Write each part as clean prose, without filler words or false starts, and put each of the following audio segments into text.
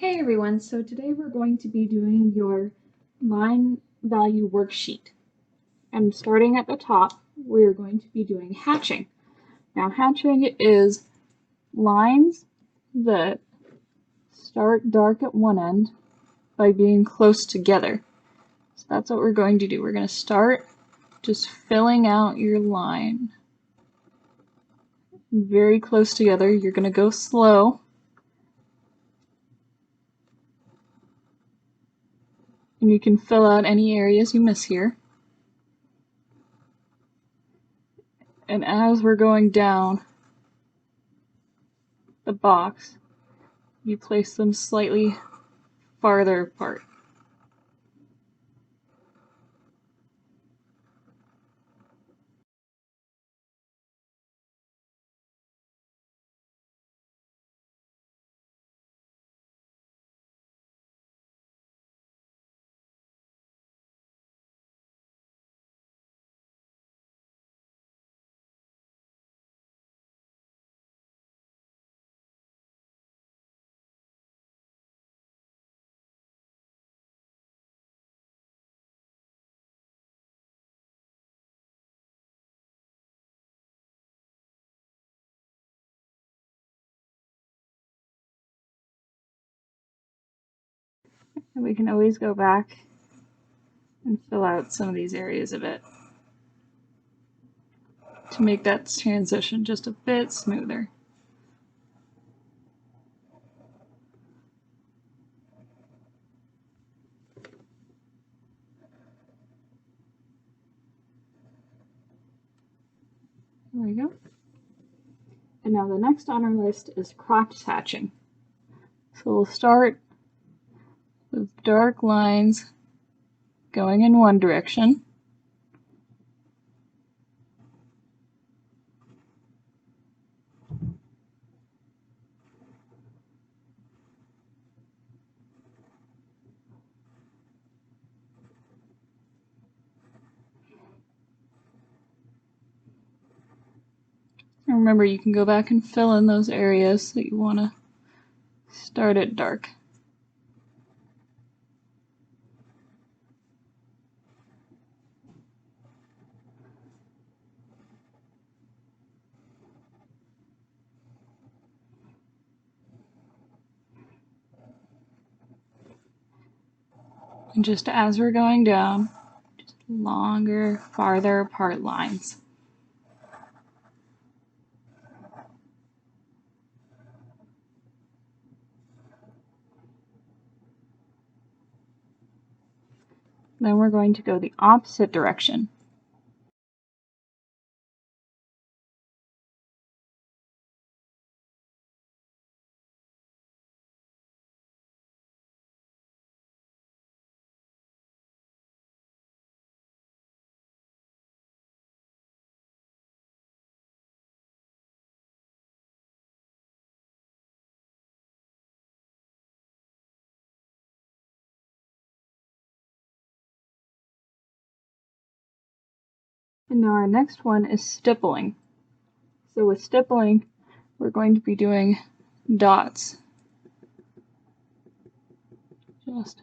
Hey everyone, so today we're going to be doing your line value worksheet. And starting at the top, we're going to be doing hatching. Now hatching is lines that start dark at one end by being close together. So that's what we're going to do. We're going to start just filling out your line very close together. You're going to go slow. And you can fill out any areas you miss here. And as we're going down the box, you place them slightly farther apart. And we can always go back and fill out some of these areas a bit to make that transition just a bit smoother. There we go. And now the next on our list is cross hatching. So we'll start with dark lines going in one direction. And remember, you can go back and fill in those areas that you want to start at dark. And just as we're going down, just longer, farther apart lines. Then we're going to go the opposite direction. And now our next one is stippling. So with stippling, we're going to be doing dots. Just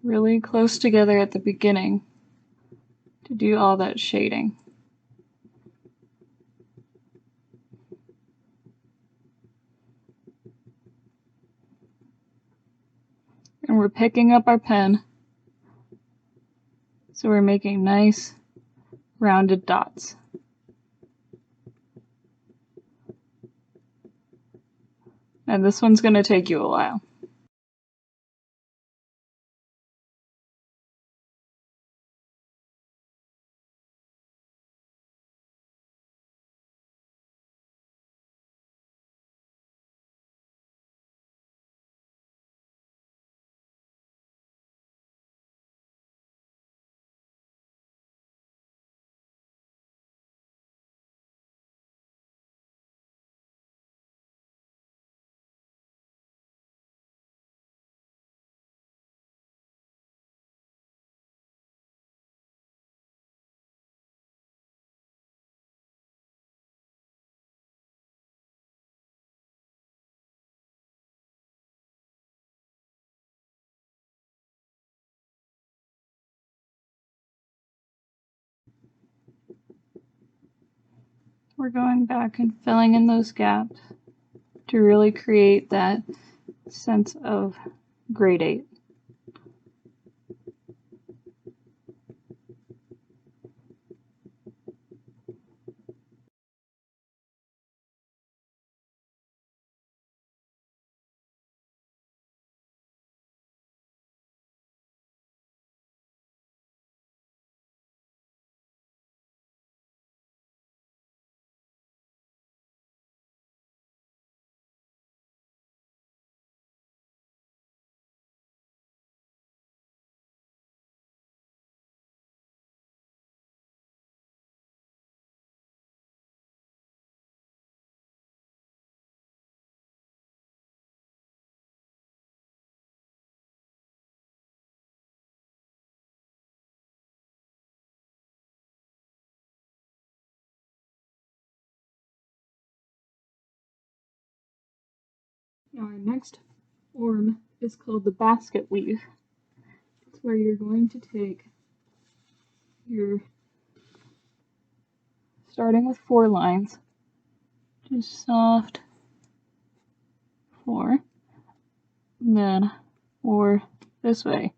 really close together at the beginning to do all that shading. And we're picking up our pen, so we're making nice rounded dots. And this one's going to take you a while. we're going back and filling in those gaps to really create that sense of grade 8. Now our next form is called the basket weave. It's where you're going to take your, starting with 4 lines, just soft 4, then 4 this way.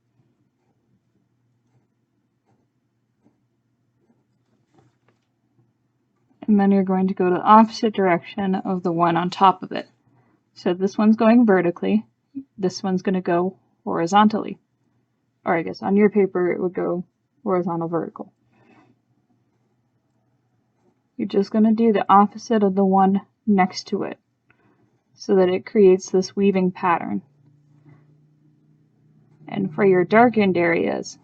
And then you're going to go to the opposite direction of the one on top of it. So this one's going vertically, this one's going to go horizontally. Or I guess on your paper it would go horizontal, vertical. You're just going to do the opposite of the one next to it so that it creates this weaving pattern. And for your darkened areas,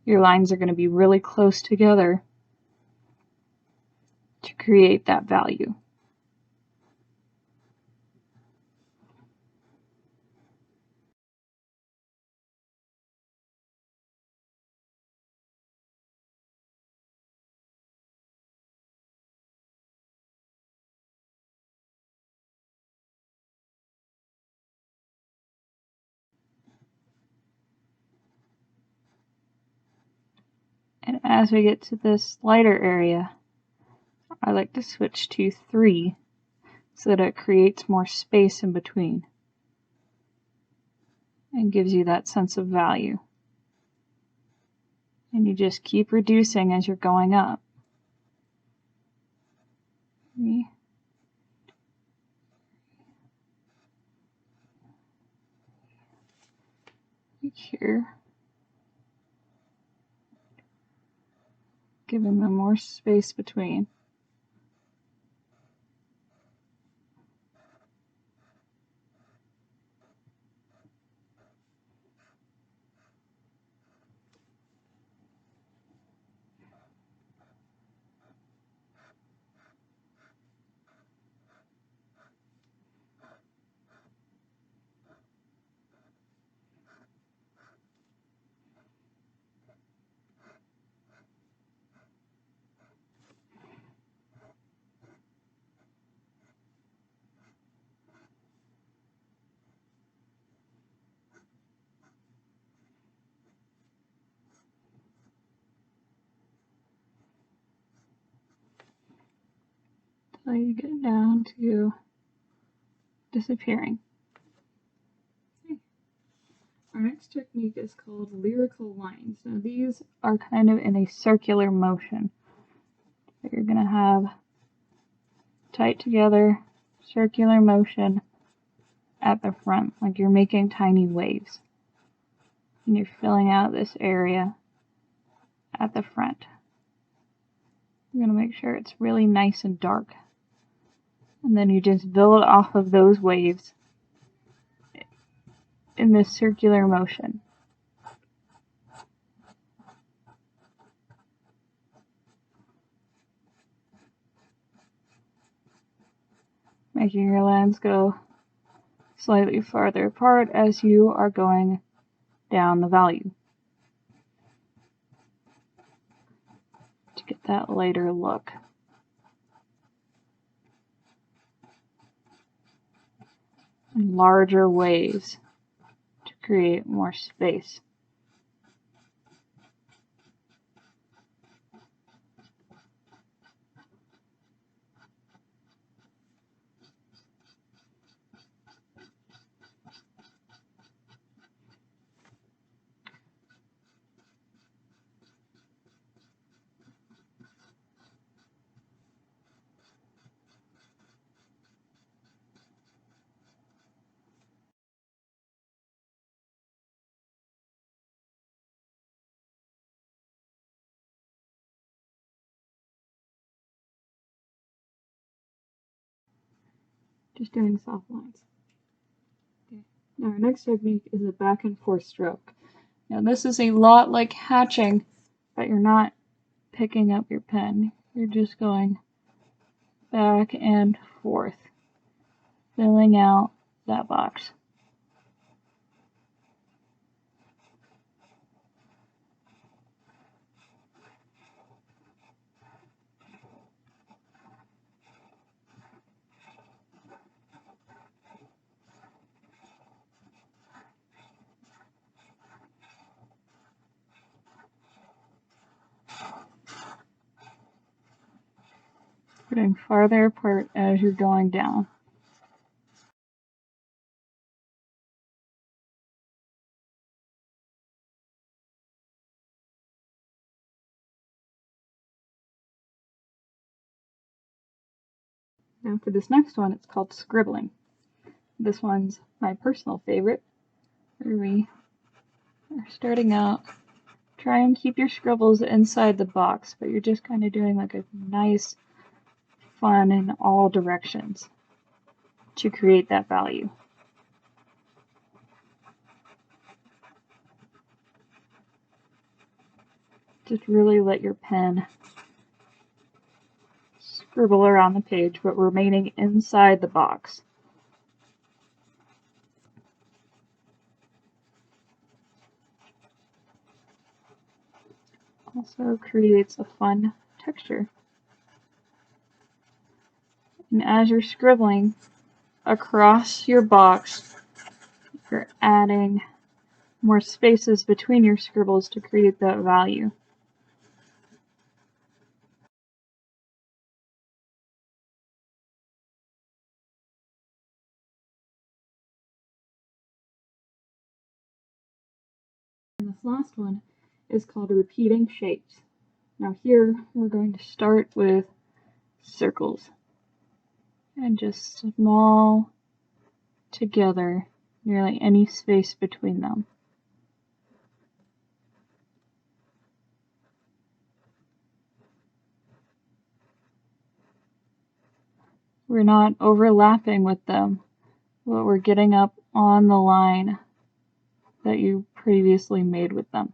your lines are going to be really close together to create that value. And as we get to this lighter area, I like to switch to 3 so that it creates more space in between and gives you that sense of value. And you just keep reducing as you're going up. 3. Right here. Giving them more space between. Until you get down to disappearing. Okay. Our next technique is called lyrical lines. Now these are kind of in a circular motion. So you're going to have tight together, circular motion at the front, like you're making tiny waves. And you're filling out this area at the front. You're going to make sure it's really nice and dark. And then you just build off of those waves in this circular motion. Making your lines go slightly farther apart as you are going down the value to get that lighter look. And larger waves to create more space. just doing soft lines. Okay. Now our next technique is a back and forth stroke. Now this is a lot like hatching, but you're not picking up your pen. You're just going back and forth, filling out that box. Putting farther apart as you're going down. Now for this next one, it's called scribbling. This one's my personal favorite, where we are starting out. Try and keep your scribbles inside the box, but you're just kind of doing like a nice fun in all directions to create that value. Just really let your pen scribble around the page, but remaining inside the box. Also creates a fun texture. And as you're scribbling across your box, you're adding more spaces between your scribbles to create that value. And this last one is called repeating shapes. Now here we're going to start with circles and just small together, nearly any space between them. We're not overlapping with them, but we're getting up on the line that you previously made with them.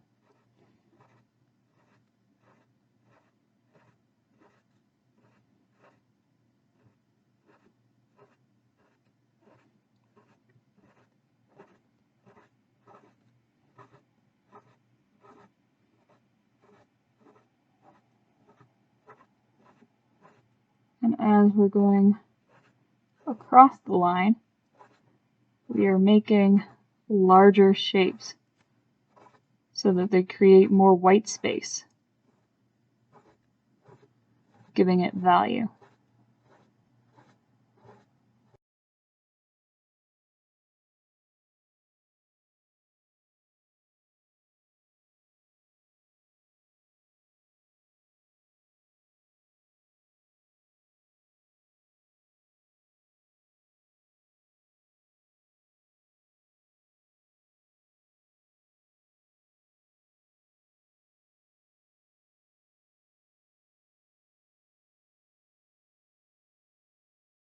And as we're going across the line, we are making larger shapes so that they create more white space, giving it value.